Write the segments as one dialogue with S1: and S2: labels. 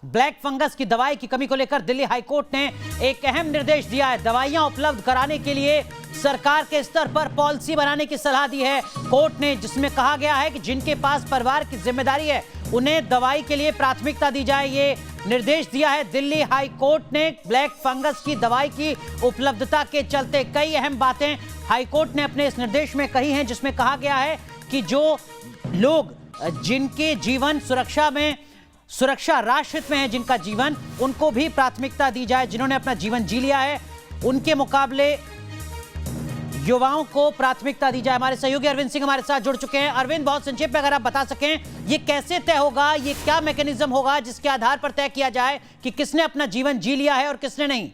S1: Black fungus की दवाई की कमी को लेकर दिल्ली हाईकोर्ट ने एक अहम निर्देश दिया है। दवाइयां उपलब्ध कराने के लिए सरकार के स्तर पर पॉलिसी बनाने की सलाह दी है कोर्ट ने, जिसमें कहा गया है कि जिनके पास परिवार की जिम्मेदारी है उन्हें दवाई के लिए प्राथमिकता दी जाए। ये निर्देश दिया है दिल्ली हाई कोर्ट ने। ब्लैक फंगस की दवाई की उपलब्धता के चलते कई अहम बातें हाई कोर्ट ने अपने इस निर्देश में कही हैं, जिसमें कहा गया है कि जो लोग जिनके जीवन सुरक्षा राष्ट्रहित में है, जिनका जीवन, उनको भी प्राथमिकता दी जाए। जिन्होंने अपना जीवन जी लिया है उनके मुकाबले युवाओं को प्राथमिकता दी जाए। हमारे सहयोगी अरविंद सिंह हमारे साथ जुड़ चुके हैं। अरविंद, बहुत संक्षेप में अगर आप बता सकें, ये कैसे तय होगा, ये क्या मैकेनिज्म होगा जिसके आधार पर तय किया जाए कि किसने अपना जीवन जी लिया है और किसने नहीं?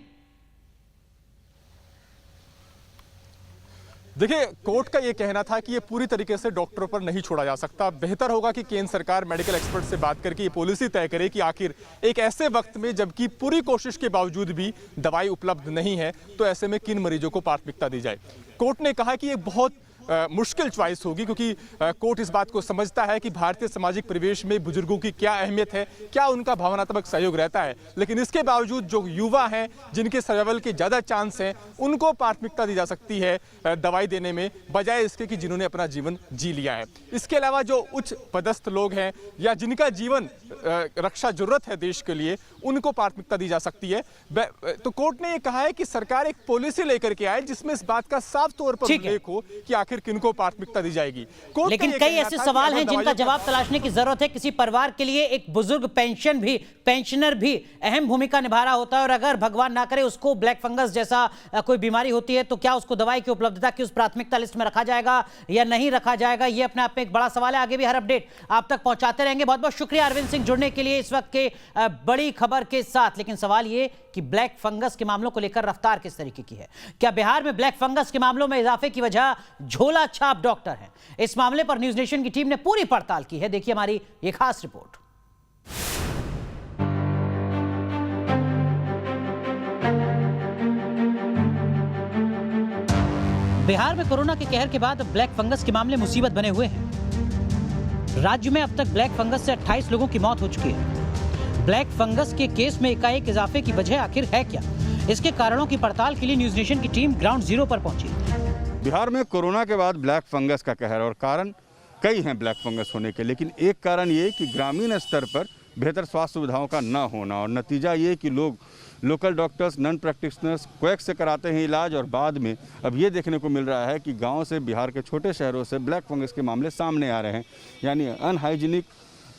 S2: देखिए, कोर्ट का ये कहना था कि ये पूरी तरीके से डॉक्टरों पर नहीं छोड़ा जा सकता। बेहतर होगा कि केंद्र सरकार मेडिकल एक्सपर्ट से बात करके ये पॉलिसी तय करे कि आखिर एक ऐसे वक्त में जबकि पूरी कोशिश के बावजूद भी दवाई उपलब्ध नहीं है तो ऐसे में किन मरीजों को प्राथमिकता दी जाए। कोर्ट ने कहा कि ये बहुत मुश्किल चॉइस होगी, क्योंकि कोर्ट इस बात को समझता है कि भारतीय सामाजिक परिवेश में बुजुर्गों की क्या अहमियत है, क्या उनका भावनात्मक सहयोग रहता है। लेकिन इसके बावजूद जो युवा हैं, जिनके सर्वाइवल के ज़्यादा चांस हैं, उनको प्राथमिकता दी जा सकती है दवाई देने में, बजाय इसके कि जिन्होंने अपना जीवन जी लिया है। इसके अलावा जो उच्च पदस्थ लोग हैं या जिनका जीवन रक्षा जरूरत है देश के लिए, उनको प्राथमिकता दी जा सकती है। तो कोर्ट ने यह कहा है कि सरकार एक पॉलिसी लेकर के आए जिसमें इस बात का साफ तौर पर उल्लेख हो कि आखिर किनको प्राथमिकता दी जाएगी।
S1: लेकिन कई ऐसे सवाल हैं जिनका जवाब तलाशने की जरूरत है। किसी परिवार के लिए एक बुजुर्ग पेंशनर भी अहम भूमिका निभा रहा होता है, और अगर भगवान ना करे उसको ब्लैक फंगस जैसा कोई बीमारी होती है तो क्या उसको दवाई की उपलब्धता की उस प्राथमिकता लिस्ट में रखा जाएगा या नहीं रखा जाएगा, ये अपने आप में एक बड़ा सवाल है। आगे भी हर अपडेट आप तक पहुंचाते रहेंगे। बहुत बहुत शुक्रिया अरविंद सिंह जुड़ने के लिए इस वक्त के बड़ी खबर के साथ। लेकिन सवाल ये कि ब्लैक फंगस के मामलों को लेकर रफ्तार किस तरीके की है? क्या बिहार में ब्लैक फंगस के मामलों में इजाफे की वजह झोला छाप डॉक्टर हैं? इस मामले पर न्यूज नेशन की टीम ने पूरी पड़ताल की है। देखिए हमारी ये खास रिपोर्ट। बिहार में कोरोना के कहर के बाद ब्लैक फंगस के मामले मुसीबत बने हुए हैं। राज्य में अब तक ब्लैक फंगस से 28 लोगों की मौत हो चुकी है। ब्लैक फंगस के केस में एकाएक इजाफे की वजह आखिर है क्या? इसके कारणों की पड़ताल के लिए न्यूज नेशन की टीम ग्राउंड जीरो पर पहुंची।
S3: बिहार में कोरोना के बाद ब्लैक फंगस का कहर, और कारण कई हैं ब्लैक फंगस होने के, लेकिन एक कारण ये कि ग्रामीण स्तर पर बेहतर स्वास्थ्य सुविधाओं का न होना, और नतीजा ये कि लोग local doctors, non practitioners quacks से कराते हैं इलाज, और बाद में अब ये देखने को मिल रहा है कि गांव से, बिहार के छोटे शहरों से ब्लैक फंगस के मामले सामने आ रहे हैं। यानी अनहाइजीनिक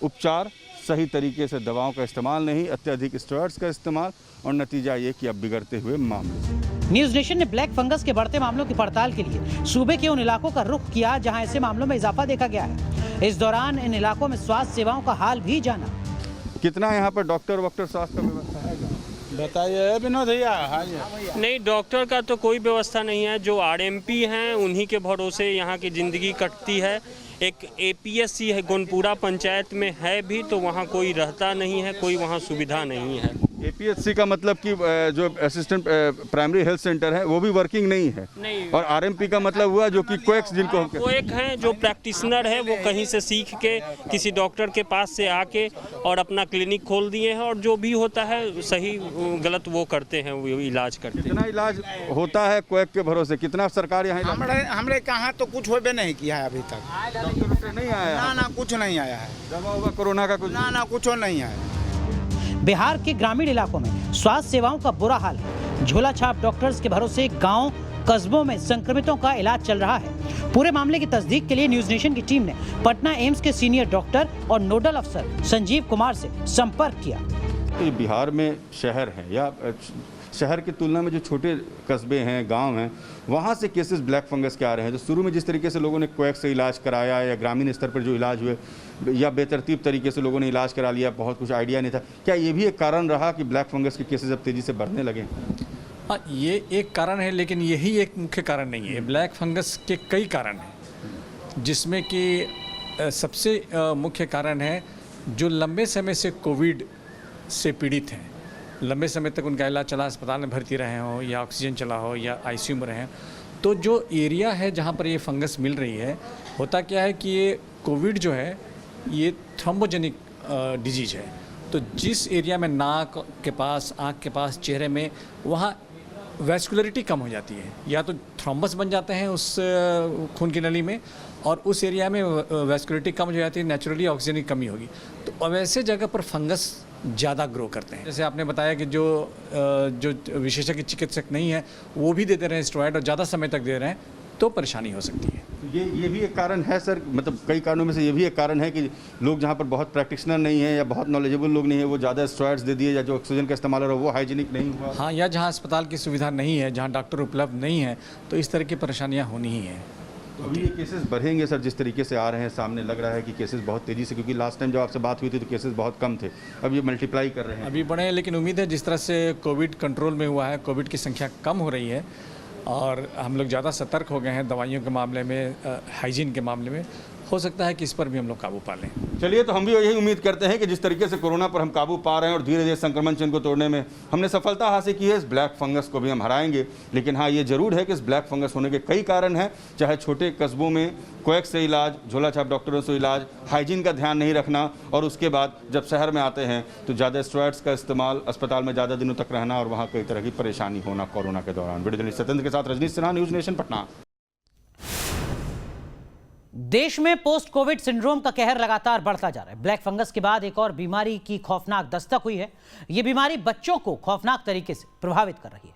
S3: उपचार, सही तरीके से दवाओं का इस्तेमाल नहीं, अत्यधिक स्टेरॉइड्स का इस्तेमाल, और नतीजा ये कि अब बिगड़ते हुए मामले।
S1: न्यूज नेशन ने ब्लैक फंगस के बढ़ते मामलों की पड़ताल के लिए सूबे के उन इलाकों का रुख किया जहां ऐसे मामलों में इजाफा देखा गया है। इस दौरान इन इलाकों में स्वास्थ्य सेवाओं का हाल भी जाना।
S3: कितना यहाँ पर डॉक्टर स्वास्थ्य का व्यवस्था है?
S4: बताइए विनोद भैया। हाँ जी।
S5: नहीं, डॉक्टर का तो कोई व्यवस्था नहीं है। जो आरएमपी हैं उन्हीं के भरोसे यहाँ की ज़िंदगी कटती है। एक एपीएससी है गोनपुरा पंचायत में है भी, तो वहाँ कोई रहता नहीं है, कोई वहाँ सुविधा नहीं है।
S3: एपीएससी का मतलब कि जो असिस्टेंट प्राइमरी हेल्थ सेंटर है वो भी वर्किंग नहीं है।
S5: नहीं।
S3: और आरएमपी का मतलब हुआ जो कि क्वैक्स, जिनको
S5: क्वैक हैं, जो प्रैक्टिशनर है, वो कहीं से सीख के किसी डॉक्टर के पास से आके और अपना क्लिनिक खोल दिए हैं, और जो भी होता है सही गलत वो करते हैं, वो इलाज करते हैं।
S3: कितना इलाज होता है क्वैक के भरोसे? कितना सरकार यहाँ
S4: हमरे कहाँ तो कुछ होबे नहीं किया है अभी तक।
S3: डॉक्टर नहीं आया?
S4: ना कुछ नहीं आया है।
S3: दवा हुआ कोरोना का कुछ?
S4: ना कुछ नहीं आया।
S1: बिहार के ग्रामीण इलाकों में स्वास्थ्य सेवाओं का बुरा हाल है। झोला छाप डॉक्टर्स के भरोसे गांव, कस्बों में संक्रमितों का इलाज चल रहा है। पूरे मामले की तस्दीक के लिए न्यूज नेशन की टीम ने पटना एम्स के सीनियर डॉक्टर और नोडल अफसर संजीव कुमार से संपर्क किया।
S3: बिहार में शहर है या शहर की तुलना में जो छोटे कस्बे हैं, गांव हैं, वहाँ से केसेस ब्लैक फंगस के आ रहे हैं। जो शुरू में जिस तरीके से लोगों ने क्वैक से इलाज कराया या ग्रामीण स्तर पर जो इलाज हुए या बेतरतीब तरीके से लोगों ने इलाज करा लिया, बहुत कुछ आइडिया नहीं था, क्या ये भी एक कारण रहा कि ब्लैक फंगस के केसेस अब तेज़ी से बढ़ने लगे?
S6: हाँ, ये एक कारण है, लेकिन यही एक मुख्य कारण नहीं है। ब्लैक फंगस के कई कारण हैं, जिसमें कि सबसे मुख्य कारण है जो लंबे समय से कोविड से पीड़ित हैं, लंबे समय तक उनका इलाज चला, अस्पताल में भर्ती रहे हों या ऑक्सीजन चला हो या आईसीयू में रहे हैं, तो जो एरिया है जहाँ पर ये फंगस मिल रही है, होता क्या है कि ये कोविड जो है ये थ्रोम्बोजेनिक डिजीज है। तो जिस एरिया में नाक के पास, आँख के पास, चेहरे में, वहाँ वैस्कुलरिटी कम हो जाती है, या तो थ्रोम्बस बन जाते हैं उस खून की नली में, और उस एरिया में वैस्कुलरिटी कम हो जाती है, नेचुरली ऑक्सीजन की कमी होगी, तो वैसे जगह पर फंगस ज़्यादा ग्रो करते हैं। जैसे आपने बताया कि जो विशेषज्ञ चिकित्सक नहीं है वो भी दे रहे हैं स्टेरॉइड और ज़्यादा समय तक दे रहे हैं, तो परेशानी हो सकती है।
S3: ये भी एक कारण है सर, मतलब कई कारणों में से ये भी एक कारण है कि लोग जहाँ पर बहुत प्रैक्टिशनर नहीं है या बहुत नॉलेजेबल लोग नहीं है, वो ज़्यादा स्टेरॉइड्स दे दिए, या जो ऑक्सीजन का इस्तेमाल हो रहा है वो हाइजीनिक नहीं हुआ।
S6: हाँ, या जहाँ अस्पताल की सुविधा नहीं है, जहाँ डॉक्टर उपलब्ध नहीं है, तो इस तरह की परेशानियाँ होनी ही हैं।
S3: तो अभी ये केसेस बढ़ेंगे सर, जिस तरीके से आ रहे हैं सामने, लग रहा है कि केसेस बहुत तेज़ी से, क्योंकि लास्ट टाइम जब आपसे बात हुई थी तो केसेस बहुत कम थे, अब ये मल्टीप्लाई कर रहे हैं।
S6: अभी बढ़े हैं, लेकिन उम्मीद है जिस तरह से कोविड कंट्रोल में हुआ है, कोविड की संख्या कम हो रही है और हम लोग ज़्यादा सतर्क हो गए हैं दवाइयों के मामले में, हाइजीन के मामले में, हो सकता है कि इस पर भी हम लोग काबू पा लें।
S3: चलिए, तो हम भी यही उम्मीद करते हैं कि जिस तरीके से कोरोना पर हम काबू पा रहे हैं और धीरे धीरे संक्रमण चेन को तोड़ने में हमने सफलता हासिल की है, इस ब्लैक फंगस को भी हम हराएंगे। लेकिन हाँ, ये जरूर है कि इस ब्लैक फंगस होने के कई कारण हैं, चाहे छोटे कस्बों में कोएक्स से इलाज, झोला छाप डॉक्टरों से इलाज, हाइजीन का ध्यान नहीं रखना, और उसके बाद जब शहर में आते हैं तो ज़्यादा स्टेरॉइड्स का इस्तेमाल, अस्पताल में ज़्यादा दिनों तक रहना और वहाँ कई तरह की परेशानी होना कोरोना के दौरान। वीडियो जर्नलिस्ट सत्येंद्र के साथ रजनीश सिन्हा, न्यूज़ नेशन, पटना।
S1: देश में पोस्ट कोविड सिंड्रोम का कहर लगातार बढ़ता जा रहा है। ब्लैक फंगस के बाद एक और बीमारी की खौफनाक दस्तक हुई है। यह बीमारी बच्चों को खौफनाक तरीके से प्रभावित कर रही है।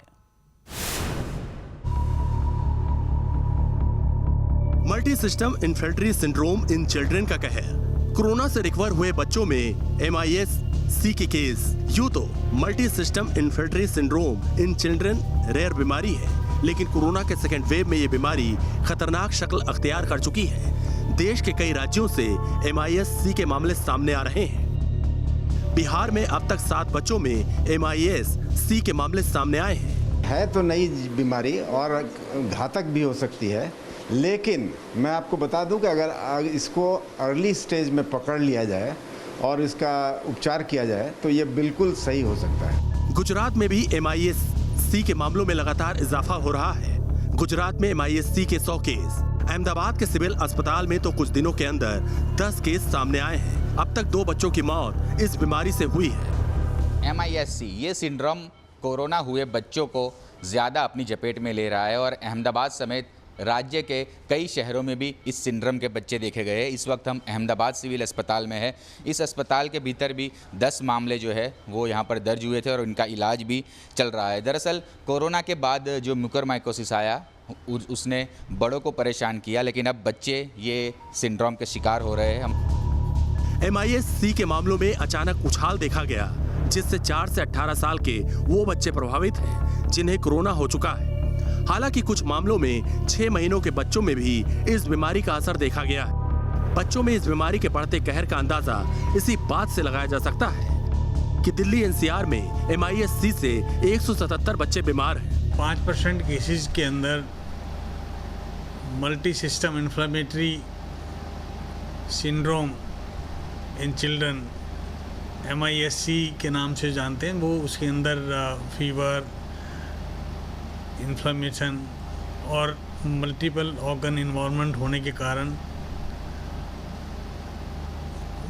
S7: Multi system inflammatory syndrome in children का कहर। कोरोना से रिकवर हुए बच्चों में MIS-C की केस। यूं तो multi system inflammatory syndrome in children rare बीमारी है, लेकिन कोरोना के सेकेंड वेव में ये बीमारी खतरनाक शक्ल अख्तियार कर चुकी है। देश के कई राज्यों से MIS-C के मामले सामने आ रहे हैं। बिहार में अब तक 7 बच्चों में MIS-C के मामले सामने आए हैं।
S8: है तो नई बीमारी और घातक भी हो सकती है, लेकिन मैं आपको बता दूं कि अगर इसको अर्ली स्टेज में पकड़ लिया जाए और इसका उपचार किया जाए तो ये बिल्कुल सही हो सकता है।
S7: गुजरात में भी MIS-C के मामलों में लगातार इजाफा हो रहा है। गुजरात में MIS-C के 100 केस, अहमदाबाद के सिविल अस्पताल में तो कुछ दिनों के अंदर 10 केस सामने आए हैं। अब तक 2 बच्चों की मौत इस बीमारी से हुई है।
S9: MIS-C ये सिंड्रोम कोरोना हुए बच्चों को ज़्यादा अपनी चपेट में ले रहा है और अहमदाबाद समेत राज्य के कई शहरों में भी इस सिंड्रोम के बच्चे देखे गए हैं। इस वक्त हम अहमदाबाद सिविल अस्पताल में है। इस अस्पताल के भीतर भी 10 मामले जो है वो यहाँ पर दर्ज हुए थे और उनका इलाज भी चल रहा है। दरअसल कोरोना के बाद जो म्यूकोरमाइकोसिस आया उसने बड़ों को परेशान किया, लेकिन अब बच्चे ये सिंड्रोम के शिकार हो रहे हैं।
S7: MIS-C के मामलों में अचानक उछाल देखा गया, जिससे 4 से 18 साल के वो बच्चे प्रभावित हैं जिन्हें कोरोना हो चुका है। हालांकि कुछ मामलों में 6 महीनों के बच्चों में भी इस बीमारी का असर देखा गया है। बच्चों में इस बीमारी के बढ़ते कहर का अंदाजा इसी बात से लगाया जा सकता है कि दिल्ली NCR में MIS-C से 177 बच्चे बीमार हैं।
S10: 5% केसेस के अंदर multi system inflammatory syndrome in children MIS-C के नाम से जानते हैं, वो उसके अंदर फीवर, इन्फ्लेमेशन और मल्टीपल ऑर्गन इन्वॉल्वमेंट होने के कारण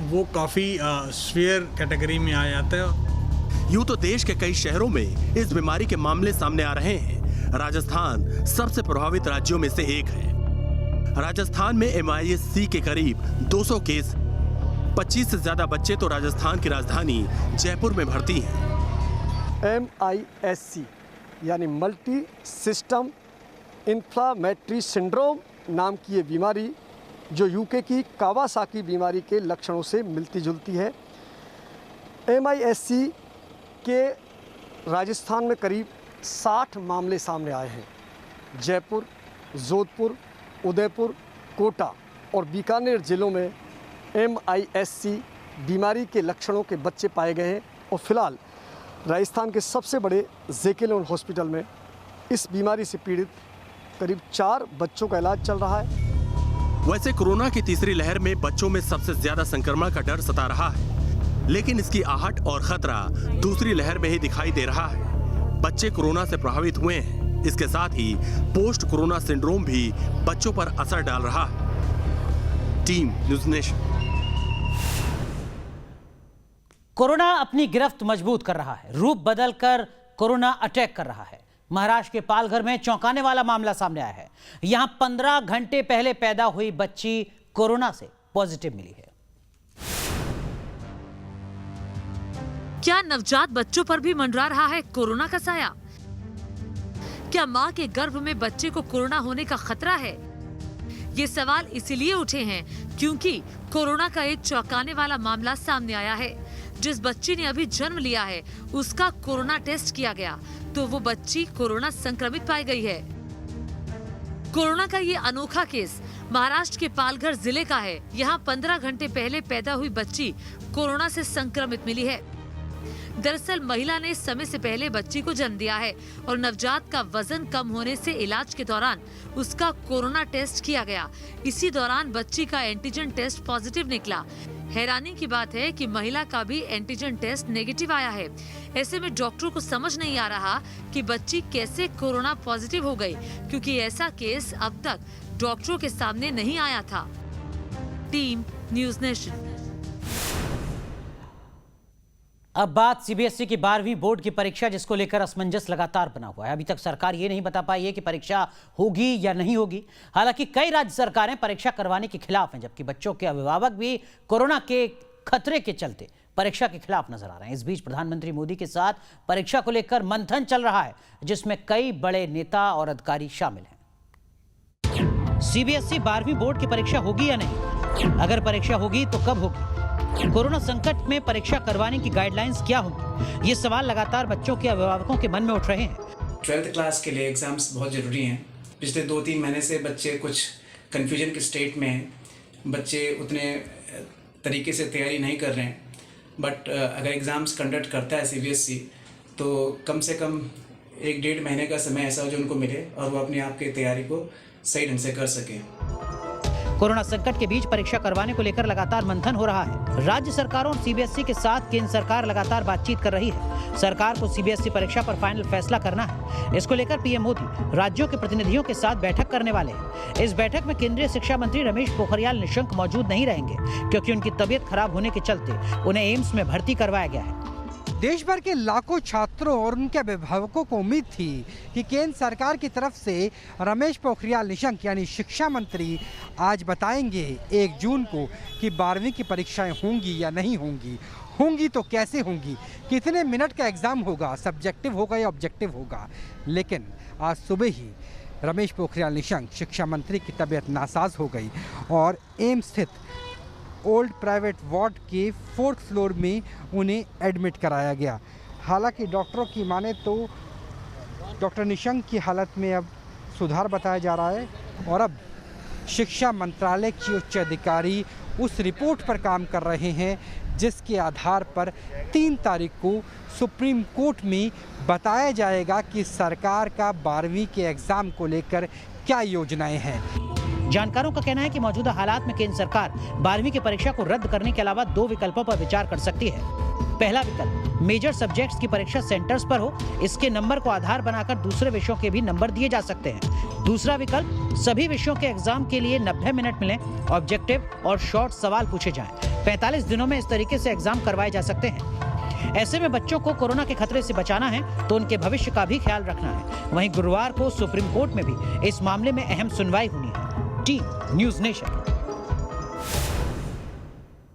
S10: वो काफ़ी स्वीयर कैटेगरी में आ जाता है।
S7: यूं तो देश के कई शहरों में इस बीमारी के मामले सामने आ रहे हैं। राजस्थान सबसे प्रभावित राज्यों में से एक है। राजस्थान में MIS-C के करीब 200 केस, 25 से ज्यादा बच्चे तो राजस्थान की राजधानी जयपुर में भर्ती हैं।
S11: MIS-C यानी मल्टी सिस्टम इन्फ्लामेटरी सिंड्रोम नाम की ये बीमारी जो यूके की कावासाकी बीमारी के लक्षणों से मिलती जुलती है। MIS-C के राजस्थान में करीब 60 मामले सामने आए हैं। जयपुर, जोधपुर, उदयपुर, कोटा और बीकानेर जिलों में MIS-C बीमारी के लक्षणों के बच्चे पाए गए हैं और फिलहाल राजस्थान के सबसे बड़े जेके लोन हॉस्पिटल में इस बीमारी से पीड़ित करीब 4 बच्चों का इलाज चल रहा है।
S7: वैसे कोरोना की तीसरी लहर में बच्चों में सबसे ज्यादा संक्रमण का डर सता रहा है, लेकिन इसकी आहट और खतरा दूसरी लहर में ही दिखाई दे रहा है। बच्चे कोरोना से प्रभावित हुए हैं, इसके साथ ही पोस्ट कोरोना सिंड्रोम भी बच्चों पर असर डाल रहा है। Team news nation.
S1: कोरोना अपनी गिरफ्त मजबूत कर रहा है, रूप बदलकर कोरोना अटैक कर रहा है। महाराष्ट्र के पालघर में चौंकाने वाला मामला सामने आया है। यहां 15 घंटे पहले पैदा हुई बच्ची कोरोना से पॉजिटिव मिली है।
S12: क्या नवजात बच्चों पर भी मंडरा रहा है कोरोना का साया? क्या मां के गर्भ में बच्चे को कोरोना होने का खतरा है? ये सवाल इसीलिए उठे हैं क्योंकि कोरोना का एक चौंकाने वाला मामला सामने आया है। जिस बच्ची ने अभी जन्म लिया है उसका कोरोना टेस्ट किया गया तो वो बच्ची कोरोना संक्रमित पाई गई है। कोरोना का ये अनोखा केस महाराष्ट्र के पालघर जिले का है। यहाँ 15 घंटे पहले पैदा हुई बच्ची कोरोना से संक्रमित मिली है। दरअसल महिला ने समय से पहले बच्ची को जन्म दिया है और नवजात का वजन कम होने से इलाज के दौरान उसका कोरोना टेस्ट किया गया। इसी दौरान बच्ची का एंटीजन टेस्ट पॉजिटिव निकला। हैरानी की बात है कि महिला का भी एंटीजन टेस्ट नेगेटिव आया है। ऐसे में डॉक्टरों को समझ नहीं आ रहा कि बच्ची कैसे कोरोना पॉजिटिव हो गई, क्योंकि ऐसा केस अब तक डॉक्टरों के सामने नहीं आया था। Team news nation.
S1: अब बात सीबीएसई की 12वीं बोर्ड की परीक्षा, जिसको लेकर असमंजस लगातार बना हुआ है। अभी तक सरकार ये नहीं बता पाई है कि परीक्षा होगी या नहीं होगी। हालांकि कई राज्य सरकारें परीक्षा करवाने के खिलाफ हैं, जबकि बच्चों के अभिभावक भी कोरोना के खतरे के चलते परीक्षा के खिलाफ नजर आ रहे हैं। इस बीच प्रधानमंत्री मोदी के साथ परीक्षा को लेकर मंथन चल रहा है, जिसमें कई बड़े नेता और अधिकारी शामिल हैं। सीबीएसई 12वीं बोर्ड की परीक्षा होगी या नहीं? अगर परीक्षा होगी तो कब होगी? कोरोना संकट में परीक्षा करवाने की गाइडलाइंस क्या होंगी? ये सवाल लगातार बच्चों के अभिभावकों के मन में उठ रहे हैं।
S13: 12th क्लास के लिए एग्जाम्स बहुत ज़रूरी हैं। पिछले 2-3 महीने से बच्चे कुछ कन्फ्यूजन के स्टेट में हैं। बच्चे उतने तरीके से तैयारी नहीं कर रहे हैं। बट अगर एग्ज़ाम्स कंडक्ट करता है सीबीएसई तो कम से कम 1-1.5 महीने का समय ऐसा हो जो उनको मिले और वो अपने आप की तैयारी को सही ढंग से कर सकें।
S1: कोरोना संकट के बीच परीक्षा करवाने को लेकर लगातार मंथन हो रहा है। राज्य सरकारों और सीबीएसई के साथ केंद्र सरकार लगातार बातचीत कर रही है। सरकार को सीबीएसई परीक्षा पर फाइनल फैसला करना है। इसको लेकर पीएम मोदी राज्यों के प्रतिनिधियों के साथ बैठक करने वाले हैं। इस बैठक में केंद्रीय शिक्षा मंत्री रमेश पोखरियाल निशंक मौजूद नहीं रहेंगे, क्योंकि उनकी तबीयत खराब होने के चलते उन्हें एम्स में भर्ती करवाया गया है।
S14: देश भर के लाखों छात्रों और उनके अभिभावकों को उम्मीद थी कि केंद्र सरकार की तरफ से रमेश पोखरियाल निशंक यानी शिक्षा मंत्री आज बताएंगे 1 जून को कि 12वीं की परीक्षाएं होंगी या नहीं होंगी, होंगी तो कैसे होंगी, कितने मिनट का एग्ज़ाम होगा, सब्जेक्टिव होगा या ऑब्जेक्टिव होगा। लेकिन आज सुबह ही रमेश पोखरियाल निशंक शिक्षा मंत्री की तबीयत नासाज हो गई और एम्स स्थित ओल्ड प्राइवेट वार्ड के 4th फ्लोर में उन्हें एडमिट कराया गया। हालांकि डॉक्टरों की माने तो डॉक्टर निशंक की हालत में अब सुधार बताया जा रहा है और अब शिक्षा मंत्रालय के उच्च अधिकारी उस रिपोर्ट पर काम कर रहे हैं जिसके आधार पर 3 तारीख को सुप्रीम कोर्ट में बताया जाएगा कि सरकार का 12वीं के एग्ज़ाम को लेकर क्या योजनाएं हैं।
S1: जानकारों का कहना है कि मौजूदा हालात में केंद्र सरकार 12वीं की परीक्षा को रद्द करने के अलावा 2 विकल्पों पर विचार कर सकती है। पहला विकल्प मेजर सब्जेक्ट्स की परीक्षा सेंटर्स पर हो, इसके नंबर को आधार बनाकर दूसरे विषयों के भी नंबर दिए जा सकते हैं। दूसरा विकल्प सभी विषयों के एग्जाम के लिए 90 मिनट मिले, ऑब्जेक्टिव और शॉर्ट सवाल पूछे जाएं। 45 दिनों में इस तरीके से एग्जाम करवाए जा सकते हैं। ऐसे में बच्चों को कोरोना के खतरे से बचाना है तो उनके भविष्य का भी ख्याल रखना है। वहीं गुरुवार को सुप्रीम कोर्ट में भी इस मामले में अहम सुनवाई होनी है। Team news nation.